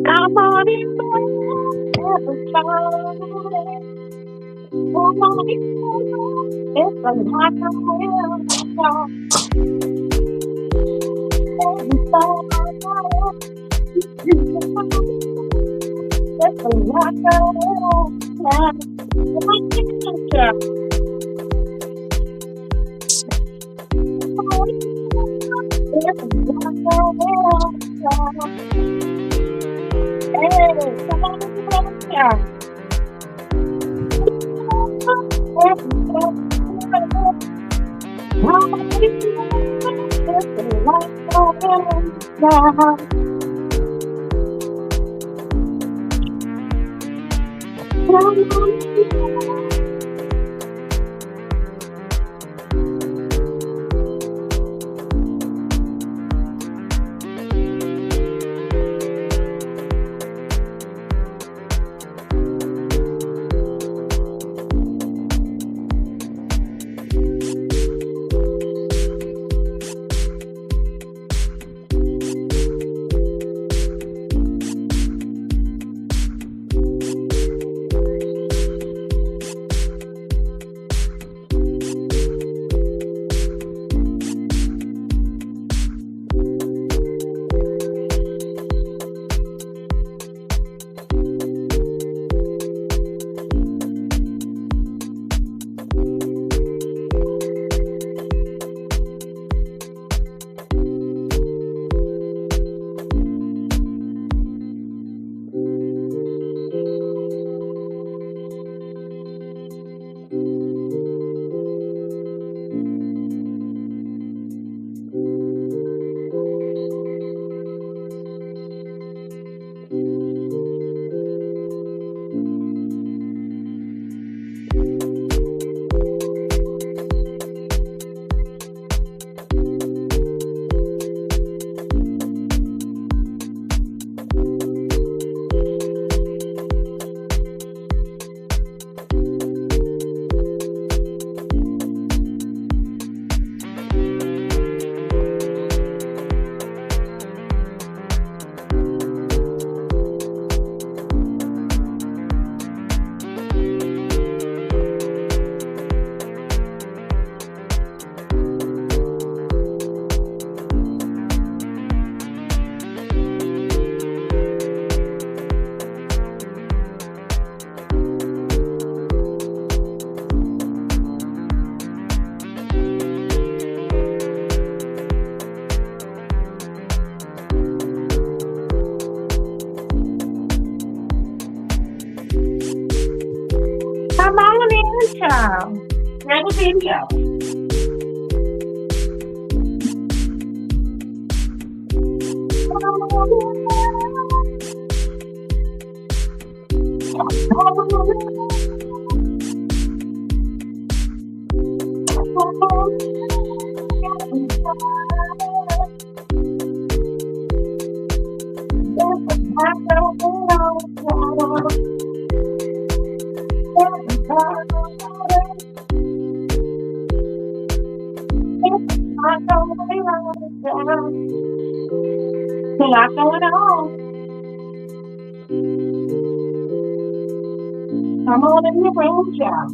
Come on in, everybody. Come on in, it's a lot of real talk. Everybody, it's a lot of real talk. It's a lot of real talk. Hey, come on in, child. Play the video. A lot going on. Come on in the room, child.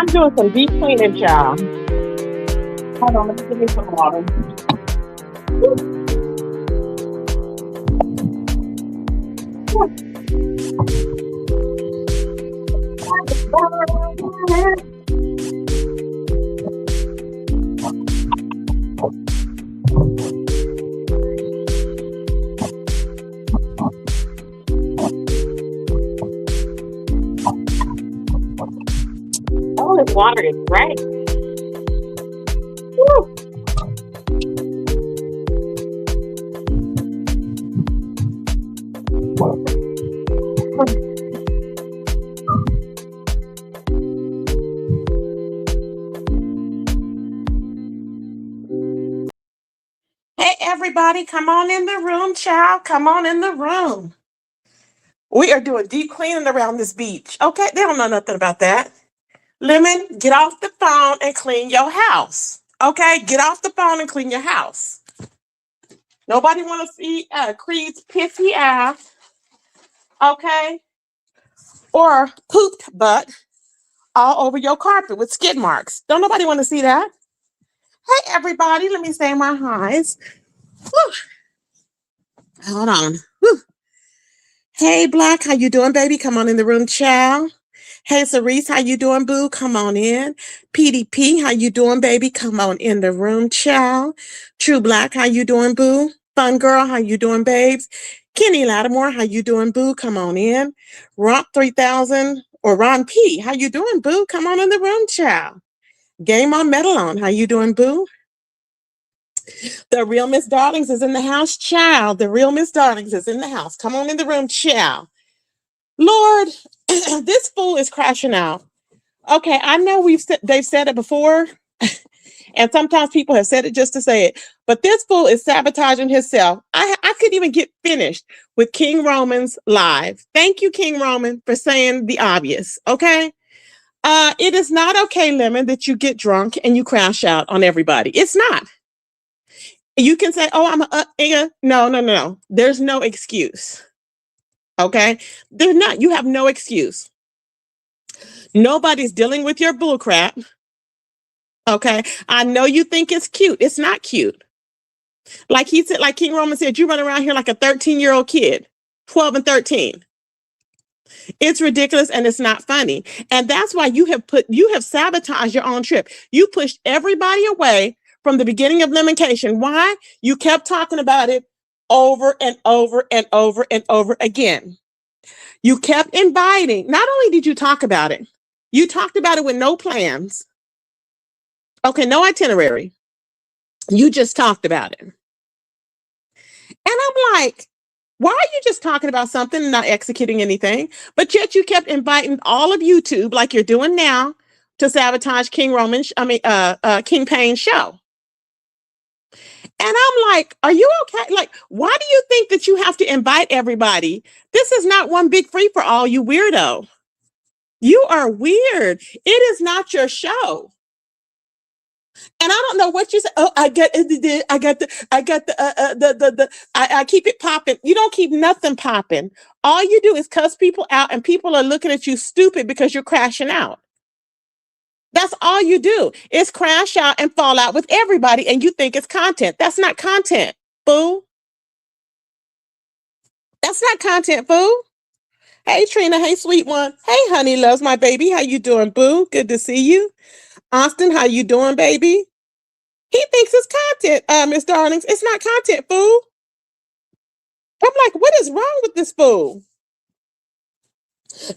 I'm doing some deep cleaning, child. Hold on, let me give me some water. Oh, this water is great. Woo. Hey, everybody, come on in the room, child. Come on in the room. We are doing deep cleaning around this beach. Okay, they don't know nothing about that. Lemon, get off the phone and clean your house. Okay, get off the phone and clean your house. Nobody want to see Creed's pissy ass, okay, or pooped butt all over your carpet with skid marks. Don't nobody want to see that. Hey, everybody, let me say my highs. Whew. Hold on. Whew. Hey, Black, how you doing, baby? Come on in the room, chow. Hey, Cerise, how you doing, boo? Come on in. PDP, how you doing, baby? Come on in the room, chow. True Black, how you doing, boo? Fun Girl, how you doing, babes? Kenny Lattimore, how you doing, boo? Come on in. Rock 3000 or Ron P, how you doing, boo? Come on in the room, chow. Game on Metal on, how you doing, boo? The real Miss Darlings is in the house, child. The real Miss Darlings is in the house. Come on in the room, child. Lord, this fool is crashing out. Okay, I know they've said it before, and sometimes people have said it just to say it, but this fool is sabotaging himself. I couldn't even get finished with King Roman's live. Thank you, King Roman, for saying the obvious. Okay, it is not okay, Lemon, that you get drunk and you crash out on everybody. It's not. You can say, "Oh, I'm a no. There's no excuse." Okay, there's not. You have no excuse. Nobody's dealing with your bullcrap. Okay, I know you think it's cute. It's not cute. Like he said, like King Roman said, you run around here like a 13-year-old kid, 12 and 13. It's ridiculous and it's not funny. And that's why you have sabotaged your own trip. You pushed everybody away from the beginning of Lemoncaton. Why? You kept talking about it over and over and over and over again. You kept inviting. Not only did you talk about it, you talked about it with no plans. Okay, no itinerary. You just talked about it. And I'm like, why are you just talking about something and not executing anything? But yet you kept inviting all of YouTube, like you're doing now, to sabotage King King Payne's show. And I'm like, are you okay? Like, why do you think that you have to invite everybody? This is not one big free for all, you weirdo. You are weird. It is not your show. And I don't know what you say. Oh, I keep it popping. You don't keep nothing popping. All you do is cuss people out, and people are looking at you stupid because you're crashing out. That's all you do is crash out and fall out with everybody, and you think it's content. That's not content, fool. That's not content, fool. Hey, Trina. Hey, sweet one. Hey, honey, loves my baby. How you doing, boo? Good to see you. Austin, how you doing, baby? He thinks it's content, Miss Darlings. It's not content, fool. I'm like, what is wrong with this fool?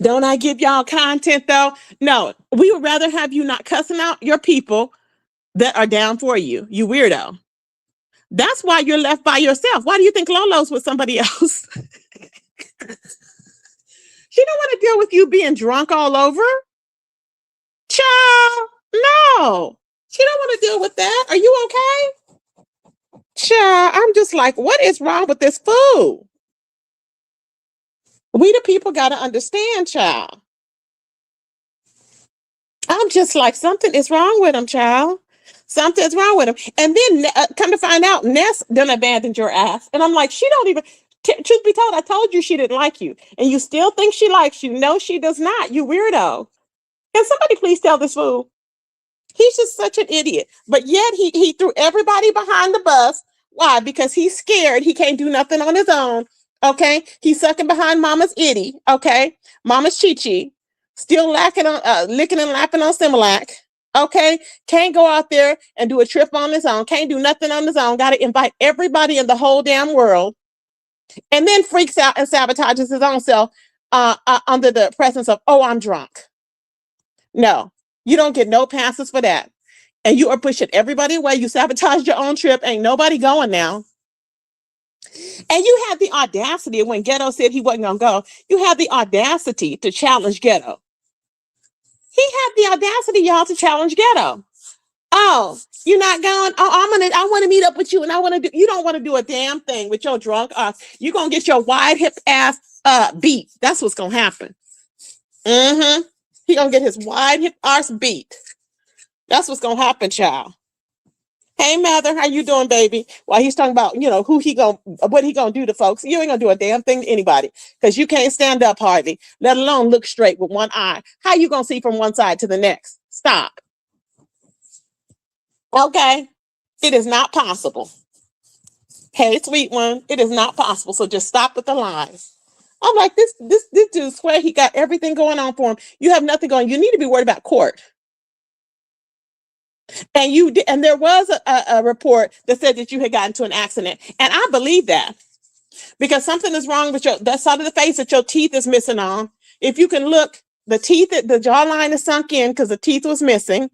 Don't I give y'all content, though? No, we would rather have you not cussing out your people that are down for you, you weirdo. That's why you're left by yourself. Why do you think Lolo's with somebody else? She don't want to deal with you being drunk all over. Child, no. She don't want to deal with that. Are you okay? Child, I'm just like, what is wrong with this fool? We the people got to understand, child. I'm just like, something is wrong with him, child. Something's wrong with him. And then come to find out, Ness done abandoned your ass. And I'm like, she don't even, truth be told, I told you she didn't like you. And you still think she likes you. No, she does not, you weirdo. Can somebody please tell this fool? He's just such an idiot. But yet he threw everybody behind the bus. Why? Because he's scared. He can't do nothing on his own. Okay? He's sucking behind Mama's itty. Okay? Mama's Chi-Chi. Still lacking on licking and lapping on Similac. Okay, can't go out there and do a trip on his own. Can't do nothing on his own. Got to invite everybody in the whole damn world, and then freaks out and sabotages his own self under the presence of, oh, I'm drunk. No, you don't get no passes for that, and you are pushing everybody away. You sabotaged your own trip. Ain't nobody going now. And you had the audacity when Ghetto said he wasn't gonna go. You had the audacity to challenge Ghetto. He had the audacity, y'all, to challenge Ghetto. Oh, you're not going. Oh, I want to meet up with you, and I want to do. You don't want to do a damn thing with your drunk ass. You're gonna get your wide hip ass beat. That's what's gonna happen. Mm-hmm. He gonna get his wide hip ass beat. That's what's gonna happen, child. Hey, mother, how you doing, baby? While he's talking about, what he gonna do to folks. You ain't gonna do a damn thing to anybody because you can't stand up hardly, let alone look straight with one eye. How you gonna see from one side to the next? Stop. Okay, it is not possible. Hey, sweet one, it is not possible. So just stop with the lies. I'm like, this dude swear he got everything going on for him. You have nothing going. You need to be worried about court. And there was a report that said that you had gotten into an accident, and I believe that because something is wrong with that side of the face that your teeth is missing on. If you can look, the jawline is sunk in because the teeth was missing.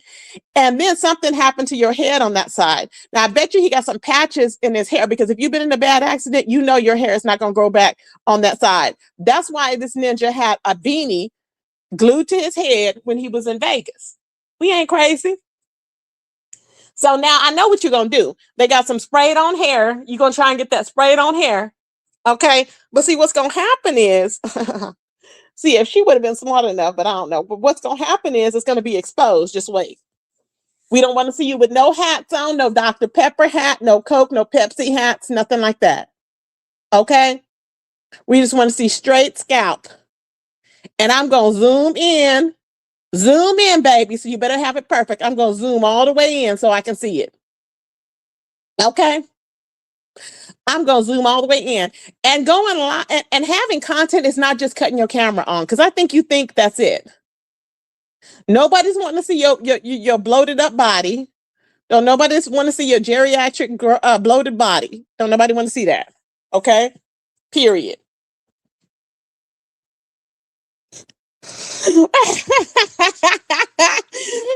And then something happened to your head on that side. Now, I bet you he got some patches in his hair because if you've been in a bad accident, you know your hair is not going to grow back on that side. That's why this ninja had a beanie glued to his head when he was in Vegas. We ain't crazy. So now I know what you're going to do. They got some sprayed on hair. You're going to try and get that sprayed on hair. Okay. But see, what's going to happen is, see, if she would have been smart enough, but I don't know. But what's going to happen is it's going to be exposed. Just wait. We don't want to see you with no hats on, no Dr. Pepper hat, no Coke, no Pepsi hats, nothing like that. Okay? We just want to see straight scalp. And I'm going to zoom in, baby. So you better have it perfect. I'm going to zoom all the way in so I can see it. Okay? I'm going to zoom all the way in. And going live and having content is not just cutting your camera on, because I think you think that's it. Nobody's wanting to see your bloated up body. Don't nobody's want to see your geriatric bloated body. Don't nobody want to see that. Okay? Period.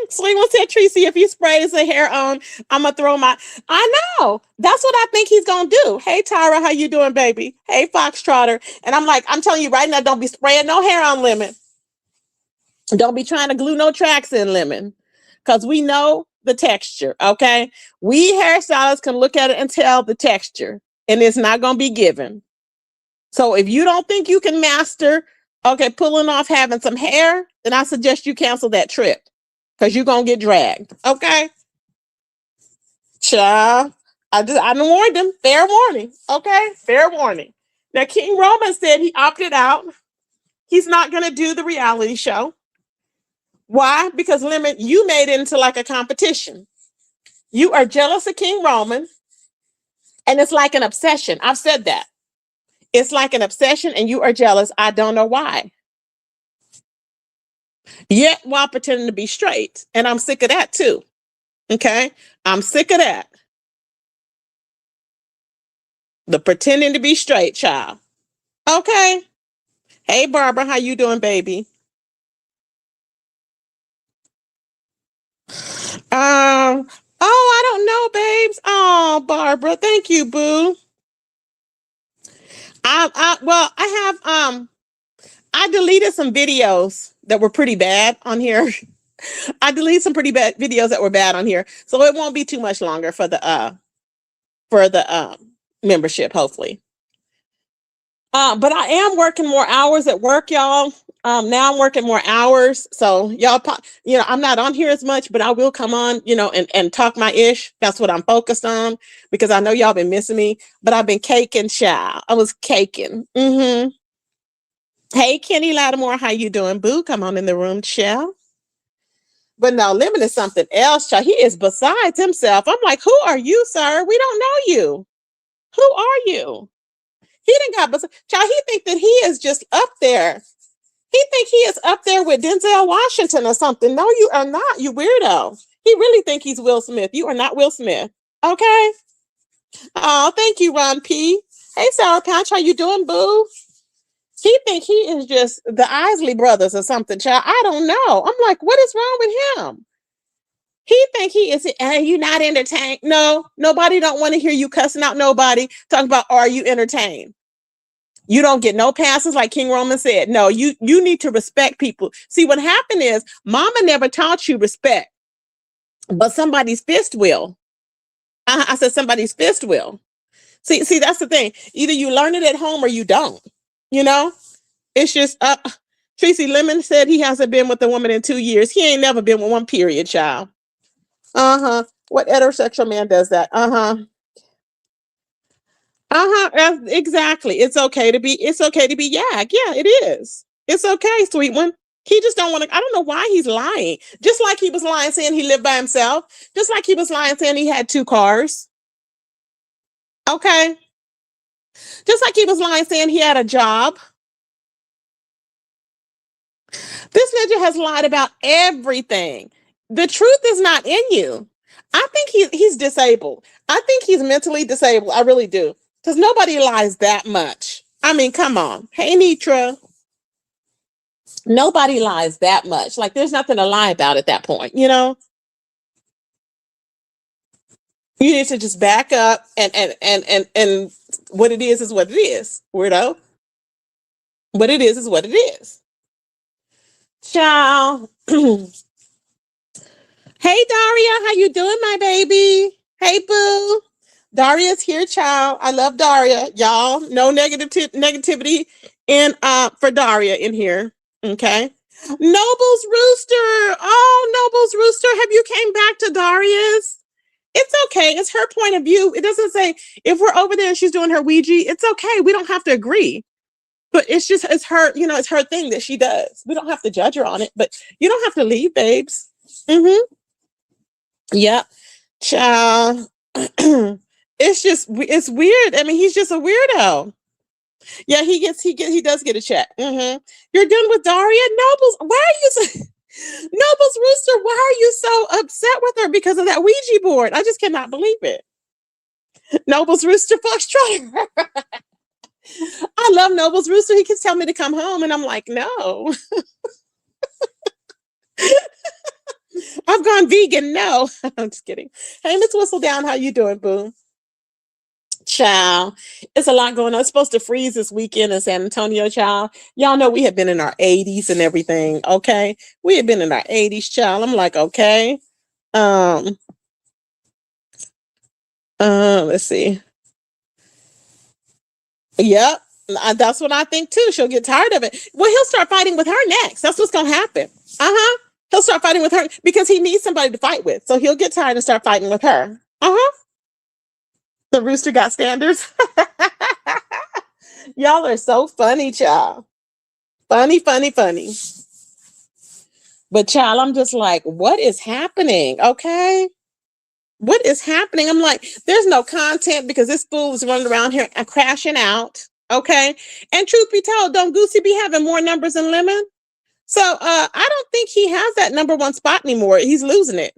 Swing one said, Tracy, if he sprays the hair on, I'm gonna throw my. I know. That's what I think he's gonna do. Hey Tyra, how you doing, baby? Hey Foxtrotter. And I'm telling you right now, don't be spraying no hair on Lemon. Don't be trying to glue no tracks in Lemon. Because we know the texture, okay? We hairstylists can look at it and tell the texture, and it's not gonna be given. So if you don't think you can master, okay, pulling off having some hair, then I suggest you cancel that trip because you're going to get dragged. Okay? Child, I warned him. Fair warning. Okay? Fair warning. Now, King Roman said he opted out. He's not going to do the reality show. Why? Because Lemon, you made it into like a competition. You are jealous of King Roman, and it's like an obsession. I've said that. It's like an obsession and you are jealous. I don't know why. Yet while pretending to be straight. And I'm sick of that too. Okay? I'm sick of that. The pretending to be straight, child. Okay? Hey, Barbara, how you doing, baby? Oh, I don't know, babes. Oh, Barbara, thank you, boo. I deleted some videos that were pretty bad on here. I deleted some pretty bad videos that were bad on here, so it won't be too much longer for the membership, hopefully. But I am working more hours at work, y'all. Now I'm working more hours, so y'all, I'm not on here as much, but I will come on, and talk my ish. That's what I'm focused on because I know y'all been missing me. But I've been caking, child. I was caking. Mm-hmm. Hey, Kenny Lattimore, how you doing, boo? Come on in the room, child. But no, Lemon is something else, child. He is besides himself. I'm like, who are you, sir? We don't know you. Who are you? He didn't got child. He think that he is just up there. He think he is up there with Denzel Washington or something. No, you are not, you weirdo. He really think he's Will Smith. You are not Will Smith. Okay? Oh, thank you, Ron P. Hey, Sour Patch, how you doing, boo? He think he is just the Isley brothers or something, child. I don't know. I'm like, what is wrong with him? He think he is, and you not entertained? No, nobody don't want to hear you cussing out nobody. Talking about, are you entertained? You don't get no passes, like King Roman said. No, you need to respect people. See, what happened is, Mama never taught you respect, but somebody's fist will. I said somebody's fist will. See, that's the thing. Either you learn it at home or you don't. You know, it's just Tracy Lemon said he hasn't been with a woman in 2 years. He ain't never been with one, period, child. What heterosexual man does that? Exactly. It's okay to be yak. Yeah, it is. It's okay, sweet one. He just don't want to. I don't know why he's lying. Just like he was lying saying he lived by himself. Just like he was lying saying he had 2 cars. Okay. Just like he was lying saying he had a job. This ninja has lied about everything. The truth is not in you. I think he's disabled. I think he's mentally disabled. I really do. Because nobody lies that much. I mean, come on. Hey, Nitra. Nobody lies that much. Like, there's nothing to lie about at that point, you know? You need to just back up and what it is what it is, weirdo. What it is what it is. Ciao. Hey, Daria, how you doing, my baby? Hey, boo. Daria's here, child. I love Daria, y'all. No negativity in for Daria in here. Okay. Noble's Rooster. Oh, Noble's Rooster. Have you came back to Daria's? It's okay. It's her point of view. It doesn't say if we're over there and she's doing her Ouija, it's okay. We don't have to agree. But it's her, it's her thing that she does. We don't have to judge her on it, but you don't have to leave, babes. Mm-hmm. Yep. Child. It's weird. I mean, he's just a weirdo. Yeah, he does get a check. Mm-hmm. You're done with Daria? Nobles, why are you so Nobles Rooster, why are you so upset with her because of that Ouija board? I just cannot believe it. Nobles Rooster Foxtrot. I love Nobles Rooster. He keeps telling me to come home, and I'm like, no. I've gone vegan. No, I'm just kidding. Hey, Miss Whistledown, how you doing, boo? Child, it's a lot going on. It's supposed to freeze this weekend in San Antonio, child. Y'all know we have been in our 80s and everything. Okay, we have been in our 80s, child. I'm like, okay. Let's see. Yep, that's what I think too. She'll get tired of it. Well, he'll start fighting with her next. That's what's gonna happen. He'll start fighting with her because he needs somebody to fight with. So he'll get tired and start fighting with her. The rooster got standards. Y'all are so funny, child. Funny. But child, I'm just like, what is happening? Okay. What is happening? I'm like, there's no content because this fool is running around here and crashing out. Okay. And truth be told, don't Goosey be having more numbers than Lemon? So I don't think he has that number 1 spot anymore. He's losing it.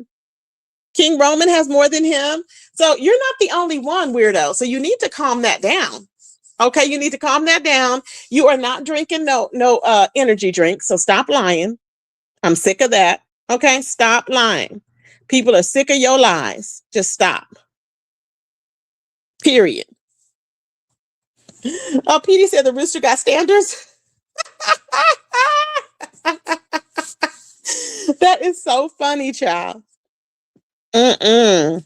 King Roman has more than him. So you're not the only one, weirdo. So you need to calm that down. Okay, you need to calm that down. You are not drinking no energy drinks. So stop lying. I'm sick of that. Okay, stop lying. People are sick of your lies. Just stop. Period. Oh, Petey said the rooster got standards. That is so funny, child. That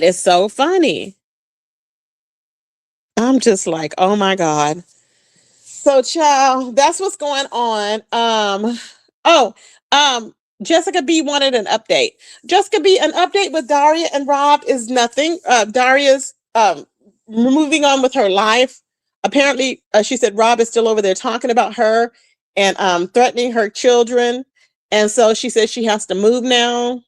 is so funny. I'm just like, oh my God. So, child, that's what's going on. Jessica B wanted an update. Jessica B, an update with Daria and Rob is nothing. Daria's moving on with her life. Apparently, she said Rob is still over there talking about her and threatening her children. And so she says she has to move now.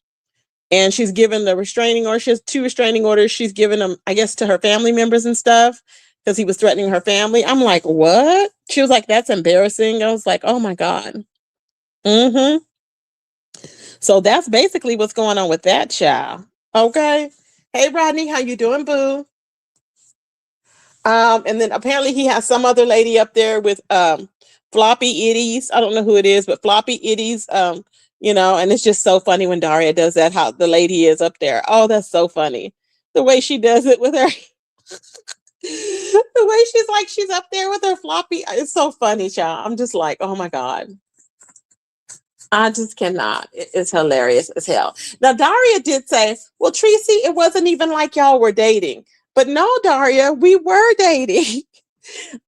And she's given the restraining order. She has 2 restraining orders. She's given them, I guess, to her family members and stuff. because he was threatening her family. I'm like, what? She was like, that's embarrassing. I was like, oh my God. Mm-hmm. So that's basically what's going on with that child. Okay. Hey Rodney, how you doing, boo? And then apparently he has some other lady up there with floppy itties. I don't know who it is, but floppy itties. And it's just so funny when Daria does that, how the lady is up there. Oh, that's so funny. The way she does it with her the way she's up there with her floppy. It's so funny, child. I'm just like, oh my God. I just cannot. It's hilarious as hell. Now, Daria did say, well, Tracy, it wasn't even like y'all were dating. But no, Daria, we were dating.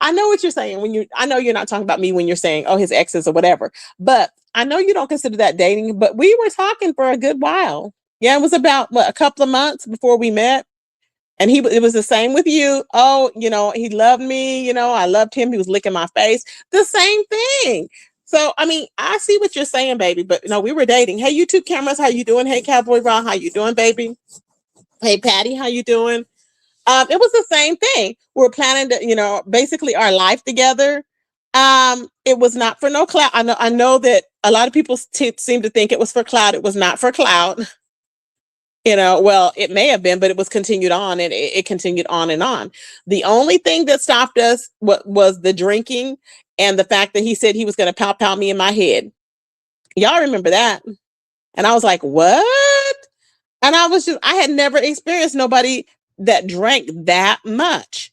I know what you're saying I know you're not talking about me when you're saying, oh, his exes or whatever. But I know you don't consider that dating, but we were talking for a good while. Yeah, it was about a couple of months before we met. And it was the same with you. Oh, he loved me. I loved him. He was licking my face. The same thing. So, I mean, I see what you're saying, baby. But no, we were dating. Hey, YouTube cameras, how you doing? Hey, Cowboy Raw, how you doing, baby? Hey, Patty, how you doing? It was the same thing. We're planning to, basically our life together. It was not for no clout. I know that a lot of people seem to think it was for clout. It was not for clout. Well, it may have been, but it was continued on, and it continued on and on. The only thing that stopped us was the drinking and the fact that he said he was going to pow me in my head. Y'all remember that? And I was like, what? And I had never experienced nobody that drank that much.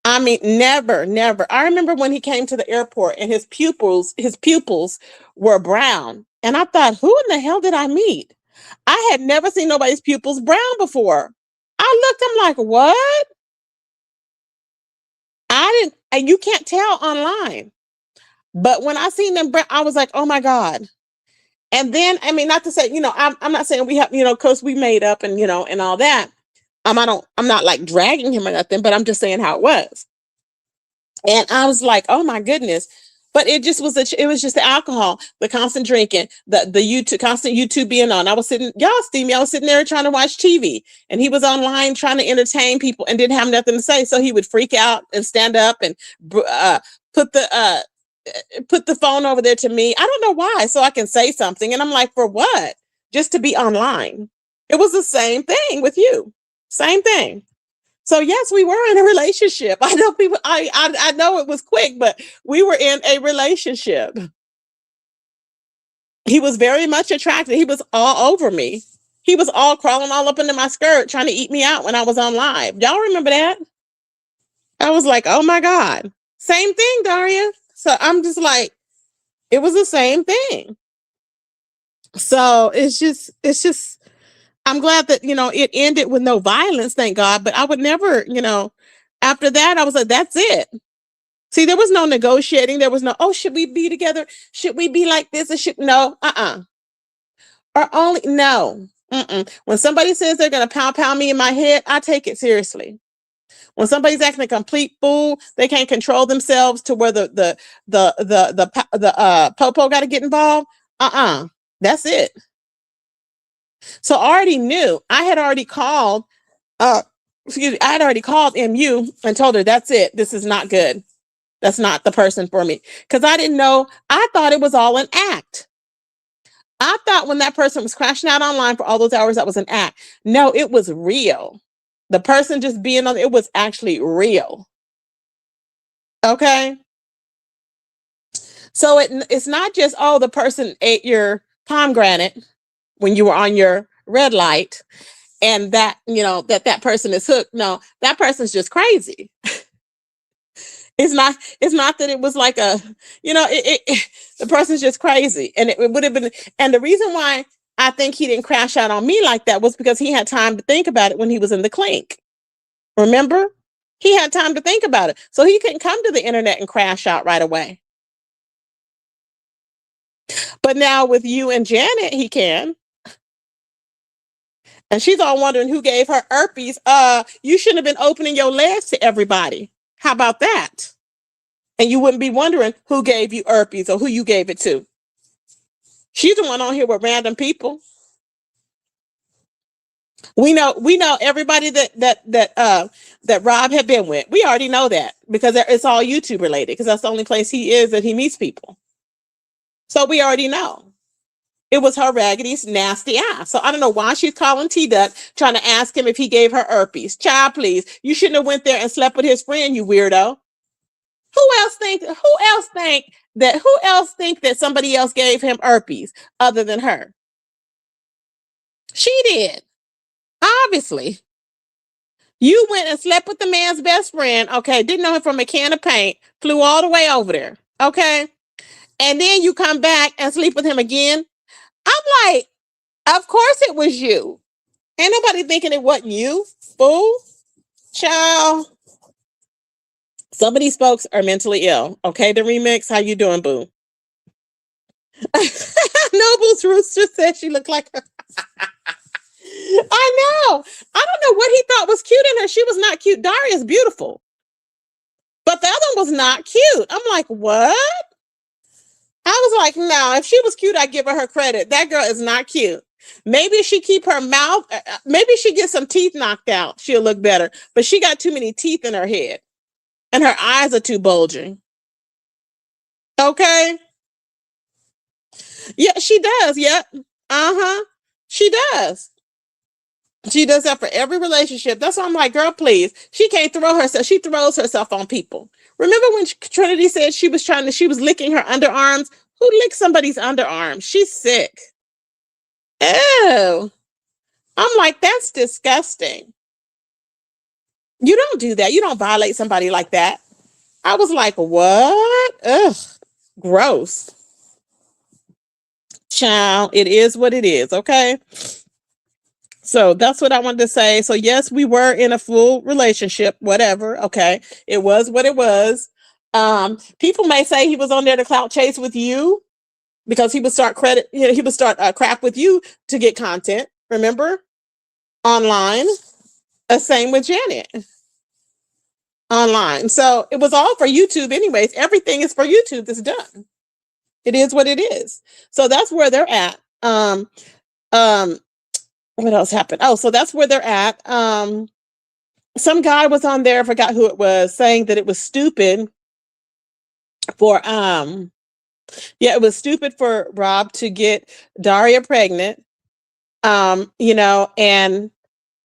I mean, never. I remember when he came to the airport and his pupils were brown. And I thought, who in the hell did I meet? I had never seen nobody's pupils brown before. I looked, I'm like, what? And you can't tell online. But when I seen them brown, I was like, oh my God. And then, I mean, not to say, I'm not saying we have, because we made up and, and all that. I'm not like dragging him or nothing, but I'm just saying how it was. And I was like, oh my goodness. But it just was just the alcohol, the constant drinking, the constant YouTube being on. Y'all see me, I was sitting there trying to watch TV, and he was online trying to entertain people and didn't have nothing to say. So he would freak out and stand up and put the phone over there to me. I don't know why, so I can say something. And I'm like, for what? Just to be online. It was the same thing with you. Same thing. So yes, we were in a relationship. I know people, I know it was quick, but we were in a relationship. He was very much attracted. He was all over me. He was all crawling all up into my skirt, trying to eat me out when I was on live. Y'all remember that? I was like, oh my God. Same thing, Daria. So I'm just like, it was the same thing. So it's just, I'm glad that, it ended with no violence, thank God. But I would never, after that, I was like, that's it. See, there was no negotiating. There was no, oh, should we be together? Should we be like this? Or no, Or only, no. When somebody says they're going to pound me in my head, I take it seriously. When somebody's acting a complete fool, they can't control themselves to where the popo got to get involved. That's it. So I already knew. I had already called. I had already called MU and told her that's it. This is not good. That's not the person for me. Because I didn't know. I thought it was all an act. I thought when that person was crashing out online for all those hours, that was an act. No, it was real. The person just being on it was actually real. Okay. So it's not just, oh, the person ate your pomegranate when you were on your red light and that, that person is hooked. No, that person's just crazy. It's not that it was like a, the person's just crazy. And it would have been, and the reason why I think he didn't crash out on me like that was because he had time to think about it when he was in the clink. Remember? He had time to think about it. So he couldn't come to the internet and crash out right away. But now with you and Janet, he can. And she's all wondering who gave her herpes. You shouldn't have been opening your legs to everybody. How about that? And you wouldn't be wondering who gave you herpes or who you gave it to. She's the one on here with random people. We know everybody that Rob had been with. We already know that because it's all YouTube related because that's the only place he is that he meets people. So we already know. It was her raggedy, nasty ass. So I don't know why she's calling T Duck trying to ask him if he gave her herpes. Child, please. You shouldn't have went there and slept with his friend, you weirdo. Who else think that somebody else gave him herpes other than her? She did. Obviously. You went and slept with the man's best friend, okay? Didn't know him from a can of paint, flew all the way over there, okay? And then you come back and sleep with him again. I'm like, of course it was you. Ain't nobody thinking it wasn't you, fool. Child. Some of these folks are mentally ill. Okay, the remix. How you doing, boo? Noble's Rooster said she looked like her. I know. I don't know what he thought was cute in her. She was not cute. Daria's beautiful. But the other one was not cute. I'm like, what? I was like, no, if she was cute, I'd give her credit. That girl is not cute. Maybe she keep her mouth, maybe she get some teeth knocked out. She'll look better. But she got too many teeth in her head. And her eyes are too bulging. Okay? Yeah, she does. Yep. Uh-huh. She does. She does that for every relationship. That's why I'm like, girl, please. She can't throw herself. She throws herself on people. Remember when Trinity said she was licking her underarms? Who licks somebody's underarms? She's sick. Ew. I'm like, that's disgusting. You don't do that. You don't violate somebody like that. I was like, what? Ugh. Gross. Child, it is what it is, okay? So that's what I wanted to say. So yes, we were in a full relationship, whatever. Okay. It was what it was. People may say he was on there to clout chase with you because he would start crap with you to get content. Remember? Online. Same with Janet. Online. So it was all for YouTube anyways. Everything is for YouTube. It's done. It is what it is. So that's where they're at. Um, what else happened? Oh, so that's where they're at. Some guy was on there, I forgot who it was, saying that it was stupid for it was stupid for Rob to get Daria pregnant. And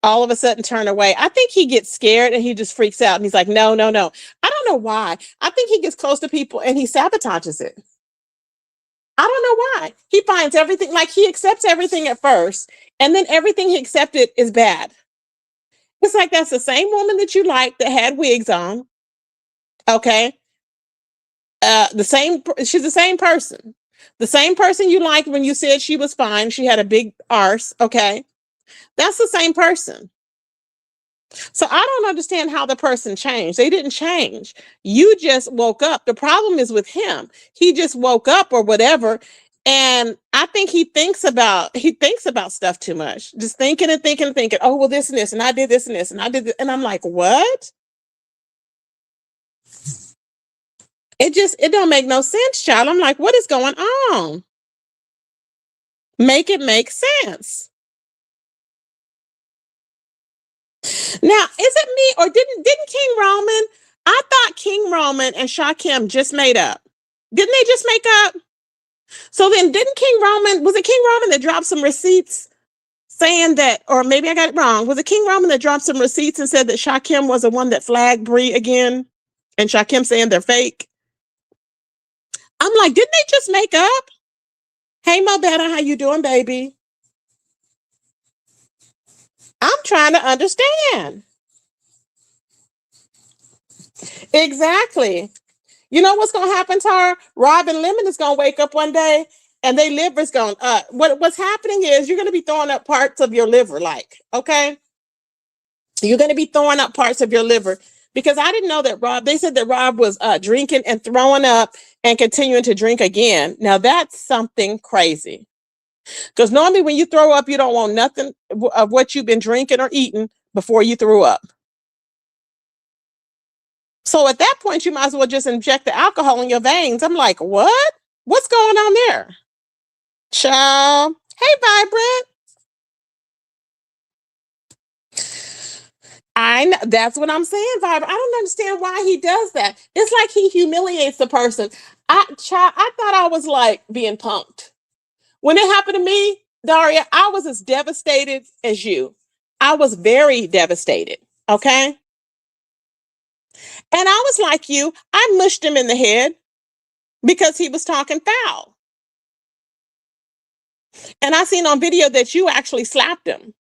all of a sudden turn away. I think he gets scared and he just freaks out and he's like, no, no, no. I don't know why. I think he gets close to people and he sabotages it. I don't know why. He finds everything, like he accepts everything at first, and then everything he accepted is bad. It's like that's the same woman that you liked that had wigs on. Okay. She's the same person. The same person you liked when you said she was fine. She had a big arse. Okay. That's the same person. So I don't understand how the person changed. They didn't change. You just woke up. The problem is with him. He just woke up or whatever. And I think he thinks about stuff too much. Just thinking and thinking and thinking, oh, well, this and this, and I did this and this, and I did this. And I'm like, what? It don't make no sense, child. I'm like, what is going on? Make it make sense. Now, is it me or didn't King Roman? I thought King Roman and Shakim just made up. Didn't they just make up? So then didn't was it King Roman that dropped some receipts saying that, or maybe I got it wrong. Was it King Roman that dropped some receipts and said that Shakim was the one that flagged Bree again? And Shakim saying they're fake? I'm like, didn't they just make up? Hey, Mo Better, how you doing, baby? I'm trying to understand. Exactly. You know what's going to happen to her? Rob and Lemon is going to wake up one day and their liver's going, what's happening is you're going to be throwing up parts of your liver, okay? You're going to be throwing up parts of your liver because I didn't know that they said that Rob was drinking and throwing up and continuing to drink again. Now that's something crazy. Because normally when you throw up, you don't want nothing of what you've been drinking or eating before you threw up. So at that point, you might as well just inject the alcohol in your veins. I'm like, what? What's going on there? Child. Hey, Vibrant. I know, that's what I'm saying, Viber. I don't understand why he does that. It's like he humiliates the person. I thought I was like being punked. When it happened to me, Daria, I was as devastated as you. I was very devastated. Okay. And I was like you, I mushed him in the head because he was talking foul. And I seen on video that you actually slapped him.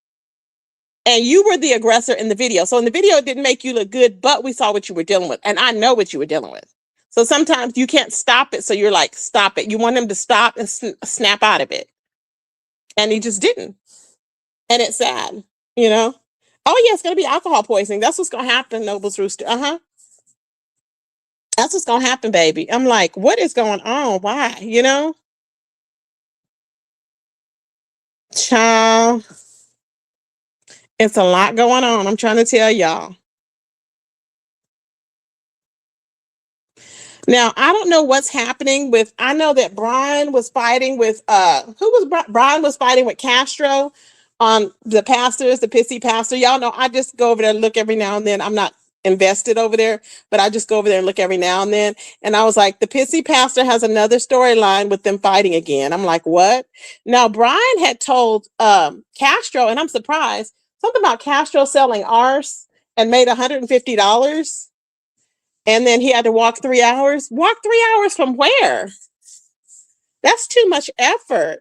And you were the aggressor in the video. So in the video, it didn't make you look good, but we saw what you were dealing with. And I know what you were dealing with. So sometimes you can't stop it. So you're like, stop it. You want him to stop and snap out of it. And he just didn't. And it's sad, you know? Oh, yeah, it's going to be alcohol poisoning. That's what's going to happen, Noble's Rooster. Uh-huh. That's what's going to happen, baby. I'm like, what is going on? Why? You know? Child, it's a lot going on. I'm trying to tell y'all. Now, I don't know what's happening with, I know that Brian was fighting with, Brian was fighting with Castro on the pastors, the pissy pastor. Y'all know I just go over there and look every now and then. I'm not invested over there, but I just go over there and look every now and then. And I was like, the pissy pastor has another storyline with them fighting again. I'm like, what? Now, Brian had told Castro, and I'm surprised, something about Castro selling arse and made $150. And then he had to walk 3 hours. Walk 3 hours from where? That's too much effort.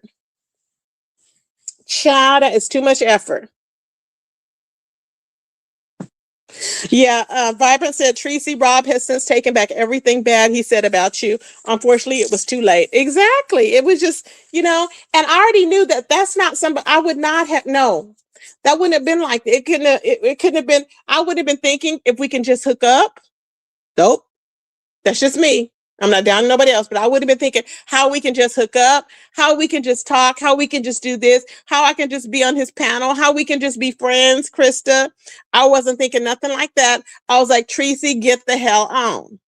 Child, that is too much effort. Yeah, Vibrant said, Tracy, Rob has since taken back everything bad he said about you. Unfortunately, it was too late. Exactly. It was just, and I already knew that that's not somebody I would not have, no. That wouldn't have been like, it couldn't have been, I would have been thinking if we can just hook up. Nope. That's just me. I'm not down to nobody else, but I would have been thinking how we can just hook up, how we can just talk, how we can just do this, how I can just be on his panel, how we can just be friends, Christa. I wasn't thinking nothing like that. I was like, Tracy, get the hell on.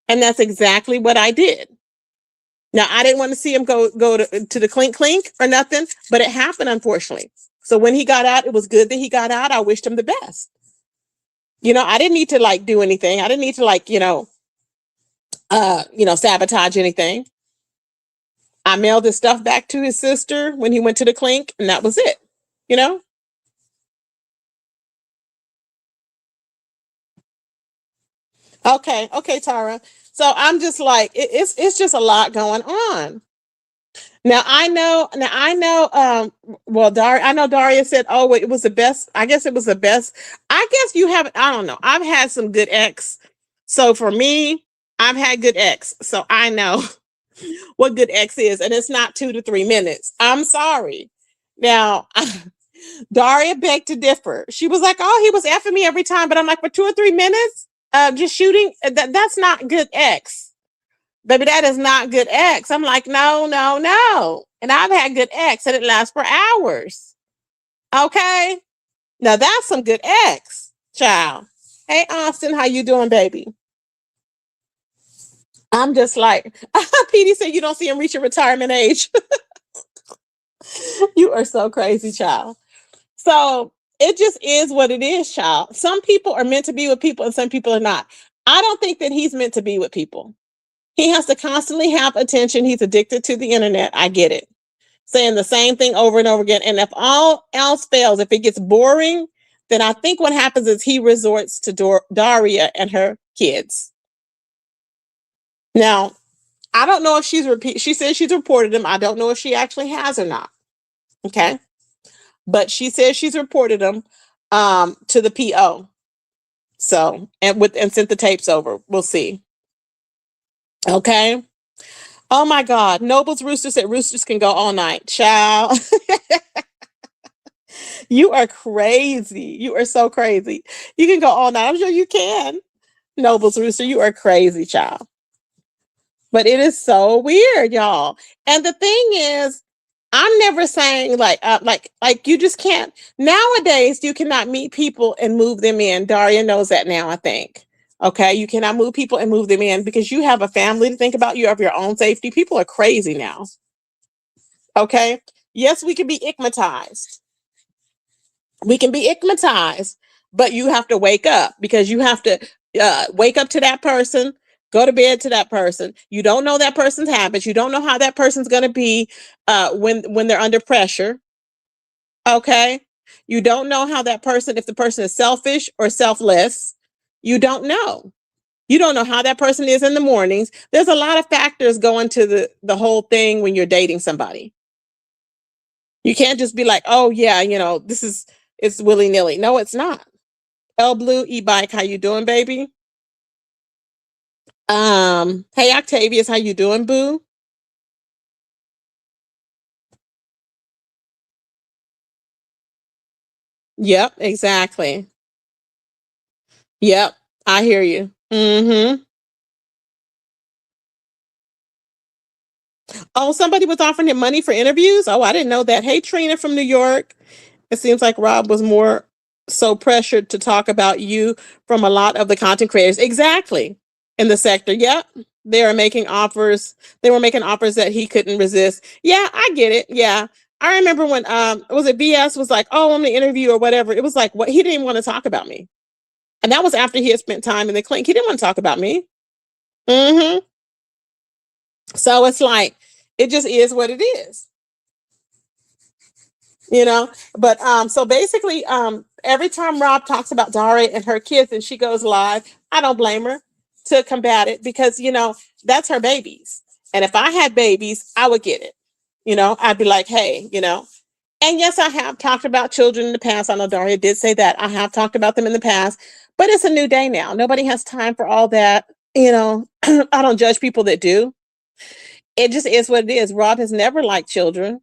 And that's exactly what I did. Now, I didn't want to see him go to the clink clink or nothing, but it happened, unfortunately. So when he got out, it was good that he got out. I wished him the best. I didn't need to do anything. I didn't need to sabotage anything. I mailed his stuff back to his sister when he went to the clink, and that was it. Okay, Tara. So I'm just like, it's just a lot going on. Now I know. Well, I know Daria said, "Oh, it was the best." I guess it was the best. I guess you haven't. I don't know. I've had some good ex. So for me, I've had good ex. So I know what good X is, and it's not 2 to 3 minutes. I'm sorry. Now, Daria begged to differ. She was like, "Oh, he was effing me every time," but I'm like, for 2 or 3 minutes, just shooting. That's not good X, baby. That is not good X. I'm like, no, no, no. And I've had good X, and it lasts for hours. Okay, now that's some good X, child. Hey, Austin, how you doing, baby? I'm just like, Petey said you don't see him reaching retirement age. You are so crazy, child. So it just is what it is, child. Some people are meant to be with people and some people are not. I don't think that he's meant to be with people. He has to constantly have attention. He's addicted to the internet. I get it. Saying the same thing over and over again. And if all else fails, if it gets boring, then I think what happens is he resorts to Daria and her kids. Now, I don't know if she says she's reported him. I don't know if she actually has or not. Okay. But she says she's reported him to the PO. So, and sent the tapes over. We'll see. Okay. Oh my God. Noble's Rooster said roosters can go all night. Child. You are crazy. You are so crazy. You can go all night. I'm sure you can. Noble's Rooster, you are crazy, child. But it is so weird, y'all. And the thing is, I'm never saying like you just can't. Nowadays, you cannot meet people and move them in. Daria knows that now, I think. Okay, you cannot move people and move them in because you have a family to think about. You have your own safety. People are crazy now. Okay. Yes, we can be igmatized. We can be igmatized, but you have to wake up because you have to wake up to that person, go to bed to that person. You don't know that person's habits. You don't know how that person's going to be when they're under pressure. Okay. You don't know how that person, if the person is selfish or selfless, you don't know. You don't know how that person is in the mornings. There's a lot of factors going to the whole thing when you're dating somebody. You can't just be like, oh yeah, it's willy nilly. No, it's not. L Blue E-Bike, how you doing, baby? Hey Octavius, how you doing, boo? Yep, exactly. Yep, I hear you. Mm-hmm. Oh, somebody was offering him money for interviews. Oh, I didn't know that. Hey, Trina from New York. It seems like Rob was more so pressured to talk about you from a lot of the content creators. Exactly. In the sector. Yep. They are making offers. They were making offers that he couldn't resist. Yeah, I get it. Yeah. I remember when was it BS was like, oh, I'm the interview or whatever. It was like what he didn't even want to talk about me. And that was after he had spent time in the clinic. He didn't want to talk about me. Mm-hmm. So it's like it just is what it is. you know but so basically every time Rob talks about Daria and her kids and she goes live, I don't blame her to combat it because that's her babies, and if I had babies I would get it. I'd be like, hey, and yes, I have talked about children in the past. I know Daria did say that. I have talked about them in the past, but it's a new day now. Nobody has time for all that. I don't judge people that do. It just is what it is. Rob has never liked children.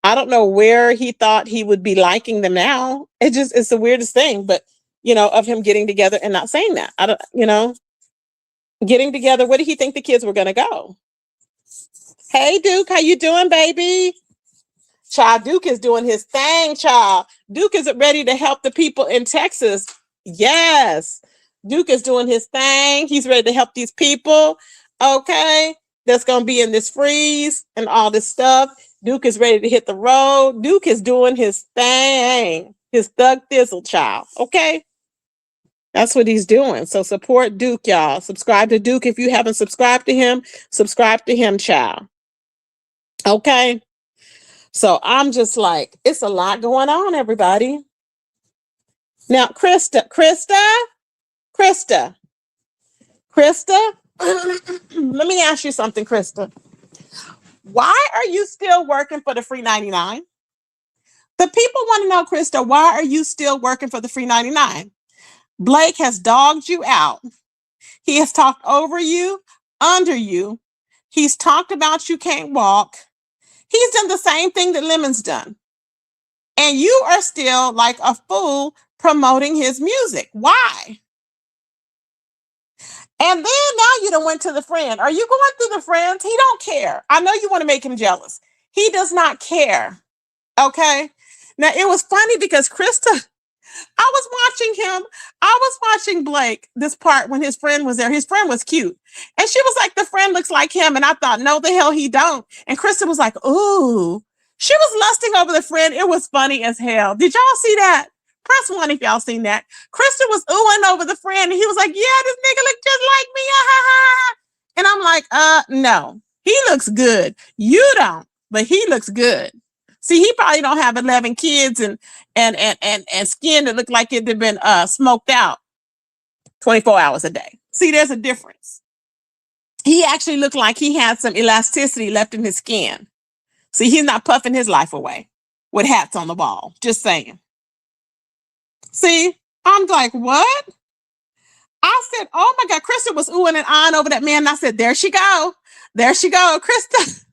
I don't know where he thought he would be liking them now. It's the weirdest thing, but of him getting together and not saying that. I don't, getting together. Where did he think the kids were gonna go? Hey Duke, how you doing, baby? Child, Duke is doing his thing, child. Duke is ready to help the people in Texas. Yes. Duke is doing his thing. He's ready to help these people. Okay. That's going to be in this freeze and all this stuff. Duke is ready to hit the road. Duke is doing his thing. His thug thizzle, child. Okay. That's what he's doing. So support Duke, y'all. Subscribe to Duke. If you haven't subscribed to him, subscribe to him, child. Okay. So I'm just like, it's a lot going on, everybody. Now, Christa, let me ask you something, Christa. Why are you still working for the free 99? The people want to know, Christa, why are you still working for the free 99? Blake has dogged you out. He has talked over you, under you. He's talked about you can't walk. He's done the same thing that Lemon's done. And you are still like a fool promoting his music. Why? And then now you done went to the friend. Are you going through the friends? He don't care. I know you want to make him jealous. He does not care. Okay. Now it was funny because Christa, I was watching him. I was watching Blake this part when his friend was there. His friend was cute. And she was like, the friend looks like him. And I thought, no, the hell he don't. And Krista was like, ooh. She was lusting over the friend. It was funny as hell. Did y'all see that? Press one if y'all seen that. Krista was oohing over the friend. And he was like, yeah, this nigga look just like me. And I'm like, no. He looks good. You don't, but he looks good. See, he probably don't have 11 kids and skin that look like it had been smoked out 24 hours a day. See, there's a difference. He actually looked like he had some elasticity left in his skin. See, he's not puffing his life away with hats on the wall. Just saying. See, I'm like, what? I said, oh my God, Krista was oohing and ahhing over that man. And I said, there she go. There she go, Krista.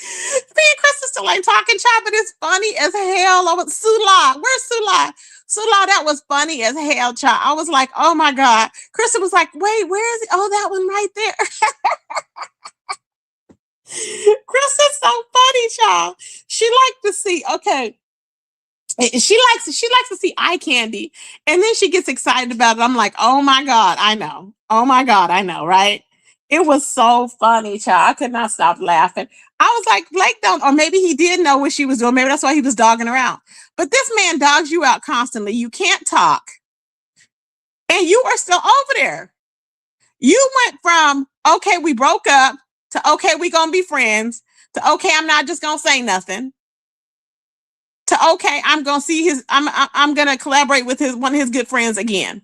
Me and Krista still ain't talking, child, but it's funny as hell. I was Sula. Where's Sula? Sula, that was funny as hell, child. I was like, oh my God. Krista was like, wait, where is it? Oh, that one right there. Krista's so funny, child. She liked to see, okay. She likes to see eye candy. And then she gets excited about it. I'm like, oh my God, I know. Oh my God, I know, right? It was so funny, child. I could not stop laughing. I was like, Blake don't, or maybe he did know what she was doing. Maybe that's why he was dogging her out. But this man dogs you out constantly. You can't talk. And you are still over there. You went from, okay, we broke up, to, okay, we going to be friends, to, okay, I'm not just going to say nothing, to, okay, I'm going to see I'm going to collaborate with one of his good friends again.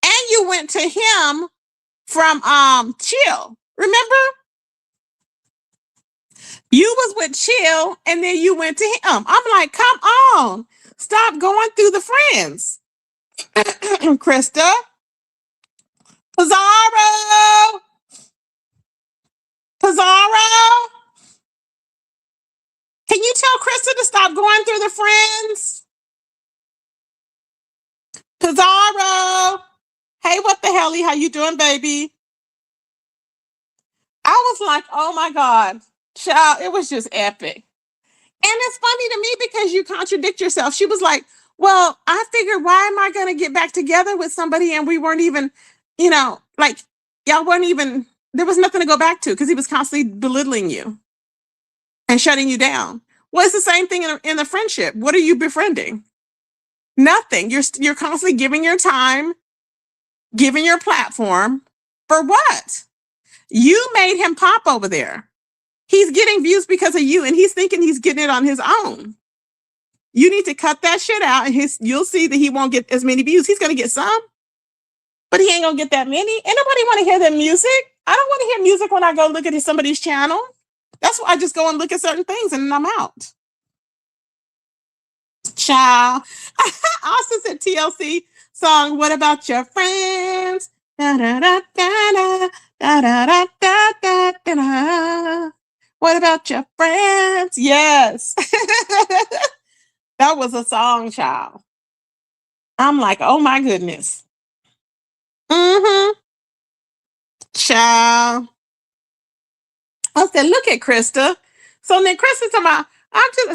And you went to him from Chill. Remember? You was with Chill and then you went to him. I'm like, come on. Stop going through the friends. Christa. Pizarro. Pizarro. Can you tell Christa to stop going through the friends? Pizarro. Hey, what the hell? How you doing, baby? I was like, oh my God. Child, it was just epic. And it's funny to me because you contradict yourself. She was like, well, I figured, why am I going to get back together with somebody and we weren't even, like, y'all weren't even, there was nothing to go back to because he was constantly belittling you and shutting you down. Well, it's the same thing in a friendship. What are you befriending? Nothing. You're constantly giving your time, giving your platform for what? You made him pop over there. He's getting views because of you, and he's thinking he's getting it on his own. You need to cut that shit out, and you'll see that he won't get as many views. He's going to get some, but he ain't going to get that many. Ain't nobody want to hear that music. I don't want to hear music when I go look at somebody's channel. That's why I just go and look at certain things, and then I'm out. Child. Austin said TLC song, What About Your Friends? Da, da, da, da, da, da, da, da, da, da, da. What about your friends? Yes. That was a song, child. I'm like, oh my goodness. Mm-hmm. Child. I said, look at Christa. So then Christa's talking about,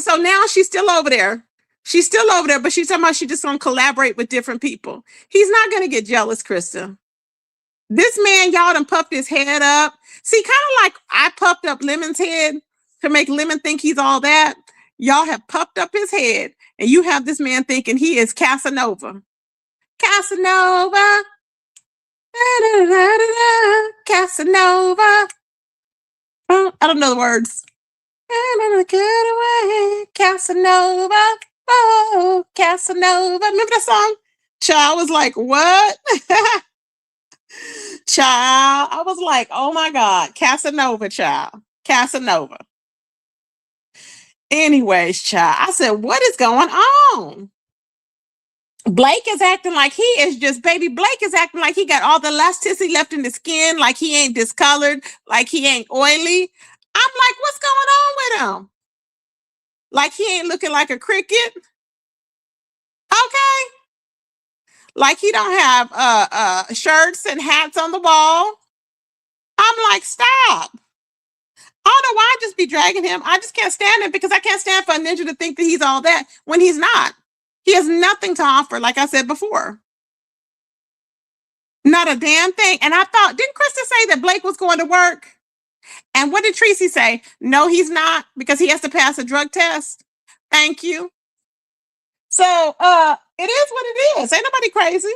so now she's still over there. She's still over there, but she's talking about she's just going to collaborate with different people. He's not going to get jealous, Christa. This man, y'all done puffed his head up. See, kind of like I puffed up Lemon's head to make Lemon think he's all that. Y'all have puffed up his head, and you have this man thinking he is Casanova. Casanova. Da, da, da, da, da. Casanova. Oh, I don't know the words. Casanova. Oh, Casanova. Remember that song? Child was like, what? Child, I was like, oh my God, Casanova, child. Casanova. Anyways, child, I said, what is going on? Blake is acting like he is just, baby, Blake is acting like he got all the elasticity left in the skin, like he ain't discolored, like he ain't oily. I'm like, what's going on with him? Like he ain't looking like a cricket. Okay. Like he don't have shirts and hats on the wall. I'm like, stop. I don't know why I just be dragging him. I just can't stand it because I can't stand for a ninja to think that he's all that when he's not. He has nothing to offer, like I said before. Not a damn thing. And I thought, didn't Christa say that Blake was going to work? And what did Tracy say? No, he's not, because he has to pass a drug test. Thank you. So it is what it is. Ain't nobody crazy.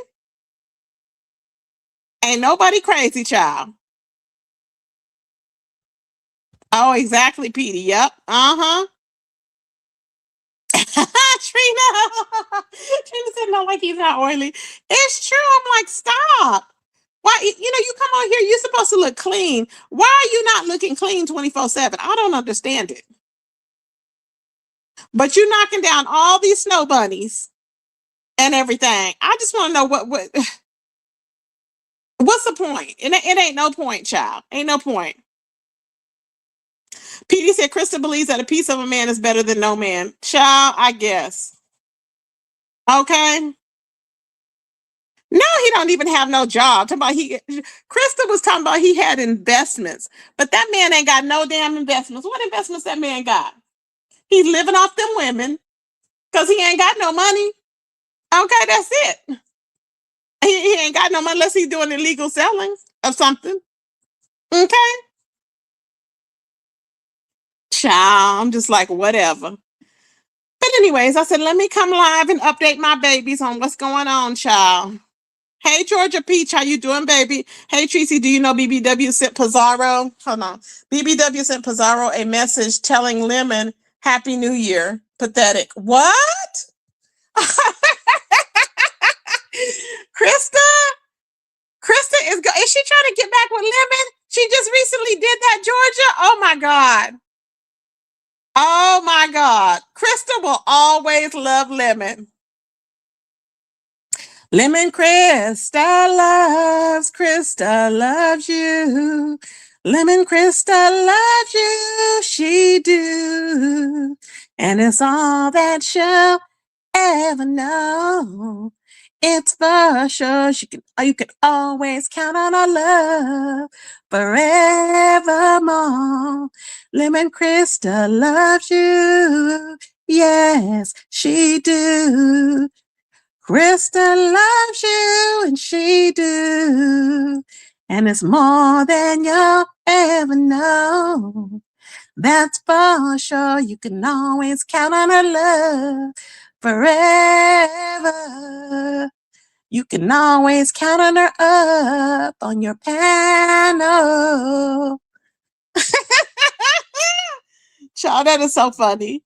Ain't nobody crazy, child. Oh, exactly, Petey. Yep. Uh-huh. Trina. Trina said, no, like he's not oily. It's true. I'm like, stop. Why, you come on here, you're supposed to look clean. Why are you not looking clean 24/7? I don't understand it. But you're knocking down all these snow bunnies and everything. I just want to know what's the point? It ain't no point, child. Ain't no point. Petey said, Christa believes that a piece of a man is better than no man. Child, I guess. Okay. No, he don't even have no job. Christa was talking about he had investments, but that man ain't got no damn investments. What investments that man got? He's living off them women because he ain't got no money. Okay, that's it. He ain't got no money unless he's doing illegal selling of something. Okay? Child, I'm just like, whatever. But anyways, I said, let me come live and update my babies on what's going on, child. Hey, Georgia Peach, how you doing, baby? Hey, Tracy, do you know BBW sent Pizarro? Hold on. BBW sent Pizarro a message telling Lemon Happy New Year. Pathetic. What? Krista? Krista is she trying to get back with Lemon? She just recently did that, Georgia. Oh my God. Oh my God. Krista will always love Lemon. Lemon Krista loves you. Lemon Krista loves you, she do. And it's all that she'll ever know. It's for sure. You can always count on our love forevermore. Lemon Krista loves you. Yes, she do. Krista loves you, and she do. And it's more than you'll ever know. That's for sure. You can always count on her love forever. You can always count on her up on your panel. Child, that is so funny.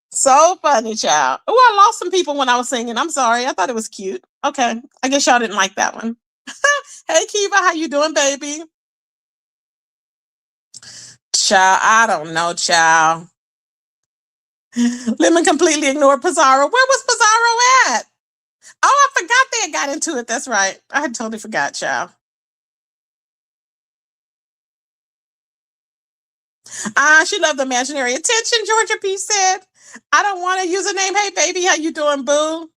So funny, child. Oh, I lost some people when I was singing. I'm sorry. I thought it was cute. Okay. I guess y'all didn't like that one. Hey, Kiva, how you doing, baby? Child, I don't know, child. Lemon completely ignored Pizarro. Where was Pizarro at? Oh, I forgot they had got into it. That's right. I had totally forgot, child. She loved the imaginary attention, Georgia P said. I don't want to use a name. Hey, baby, how you doing, boo?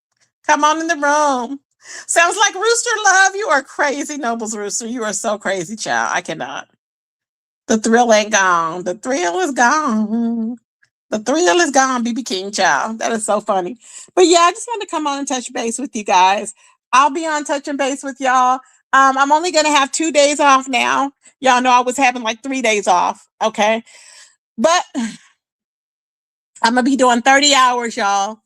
Come on in the room. Sounds like Rooster Love. You are crazy, Nobles Rooster. You are so crazy, child. I cannot. The thrill ain't gone. The thrill is gone. The thrill is gone, BB King, child. That is so funny. But yeah, I just wanted to come on and touch base with you guys. I'll be on touching base with y'all. I'm only going to have 2 days off now. Y'all know I was having like 3 days off. Okay. But I'm going to be doing 30 hours, y'all,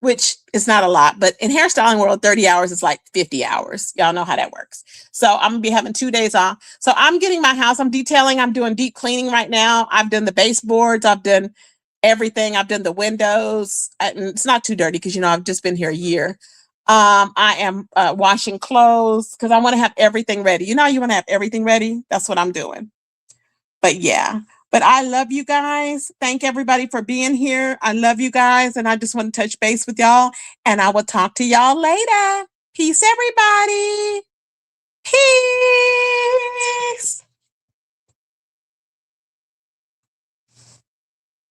which is not a lot. But in hairstyling world, 30 hours is like 50 hours. Y'all know how that works. So I'm going to be having 2 days off. So I'm getting my house. I'm detailing. I'm doing deep cleaning right now. I've done the baseboards. I've done everything. I've done the windows. And it's not too dirty because, I've just been here a year. I am washing clothes because I want to have everything ready. You want to have everything ready? That's what I'm doing. But yeah. But I love you guys. Thank everybody for being here. I love you guys. And I just want to touch base with y'all. And I will talk to y'all later. Peace, everybody. Peace.